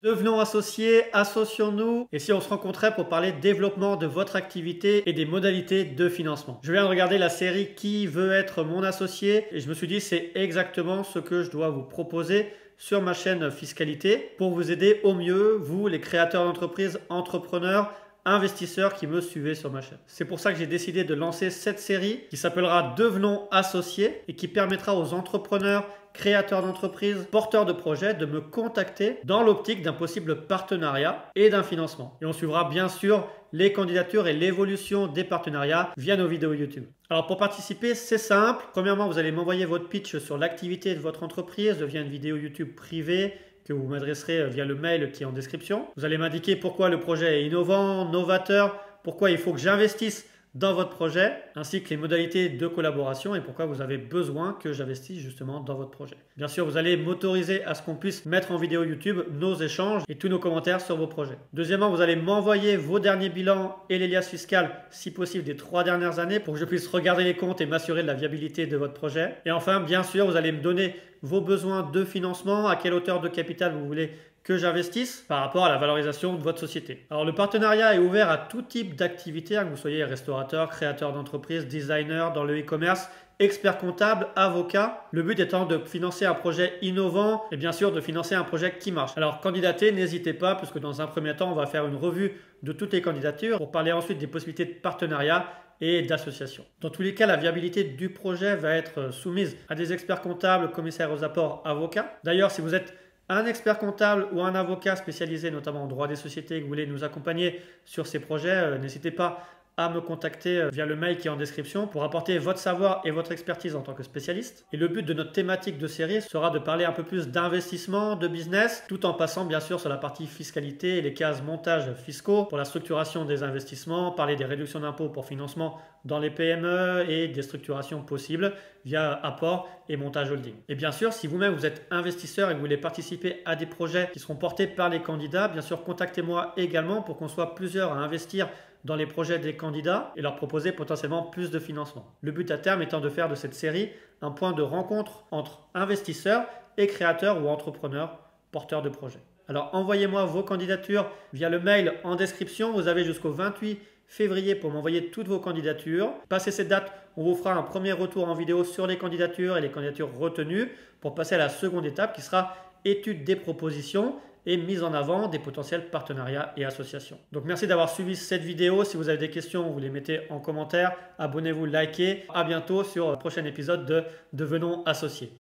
Devenons associés, associons-nous et si on se rencontrait pour parler développement de votre activité et des modalités de financement. Je viens de regarder la série Qui veut être mon associé et je me suis dit c'est exactement ce que je dois vous proposer sur ma chaîne Fiscalité pour vous aider au mieux, vous les créateurs d'entreprises, entrepreneurs, investisseurs qui me suivez sur ma chaîne. C'est pour ça que j'ai décidé de lancer cette série qui s'appellera Devenons associés et qui permettra aux entrepreneurs, créateurs d'entreprises, porteurs de projets de me contacter dans l'optique d'un possible partenariat et d'un financement. Et on suivra bien sûr les candidatures et l'évolution des partenariats via nos vidéos YouTube. Alors pour participer, c'est simple. Premièrement, vous allez m'envoyer votre pitch sur l'activité de votre entreprise via une vidéo YouTube privée que vous m'adresserez via le mail qui est en description. Vous allez m'indiquer pourquoi le projet est innovant, novateur, pourquoi il faut que j'investisse dans votre projet, ainsi que les modalités de collaboration et pourquoi vous avez besoin que j'investisse justement dans votre projet. Bien sûr, vous allez m'autoriser à ce qu'on puisse mettre en vidéo YouTube nos échanges et tous nos commentaires sur vos projets. Deuxièmement, vous allez m'envoyer vos derniers bilans et les liasses fiscales, si possible des 3 dernières années, pour que je puisse regarder les comptes et m'assurer de la viabilité de votre projet. Et enfin, bien sûr, vous allez me donner vos besoins de financement, à quelle hauteur de capital vous voulez que j'investisse par rapport à la valorisation de votre société. Alors le partenariat est ouvert à tout type d'activité, que vous soyez restaurateur, créateur d'entreprise, designer dans le e-commerce, expert comptable, avocat. Le but étant de financer un projet innovant et bien sûr de financer un projet qui marche. Alors candidater, n'hésitez pas puisque dans un premier temps, on va faire une revue de toutes les candidatures pour parler ensuite des possibilités de partenariat et d'association. Dans tous les cas, la viabilité du projet va être soumise à des experts comptables, commissaires aux apports, avocats. D'ailleurs, si vous êtes un expert comptable ou un avocat spécialisé notamment en droit des sociétés et que vous voulez nous accompagner sur ces projets, n'hésitez pas à me contacter via le mail qui est en description pour apporter votre savoir et votre expertise en tant que spécialiste. Et le but de notre thématique de série sera de parler un peu plus d'investissement, de business, tout en passant bien sûr sur la partie fiscalité et les cases montages fiscaux pour la structuration des investissements, parler des réductions d'impôts pour financement dans les PME et des structurations possibles via apport et montage holding. Et bien sûr, si vous-même vous êtes investisseur et que vous voulez participer à des projets qui seront portés par les candidats, bien sûr, contactez-moi également pour qu'on soit plusieurs à investir dans les projets des candidats et leur proposer potentiellement plus de financement. Le but à terme étant de faire de cette série un point de rencontre entre investisseurs et créateurs ou entrepreneurs porteurs de projets. Alors envoyez-moi vos candidatures via le mail en description. Vous avez jusqu'au 28 février pour m'envoyer toutes vos candidatures. Passé cette date, on vous fera un premier retour en vidéo sur les candidatures et les candidatures retenues pour passer à la seconde étape qui sera étude des propositions et mise en avant des potentiels partenariats et associations. Donc merci d'avoir suivi cette vidéo. Si vous avez des questions, vous les mettez en commentaire. Abonnez-vous, likez. À bientôt sur le prochain épisode de Devenons associés.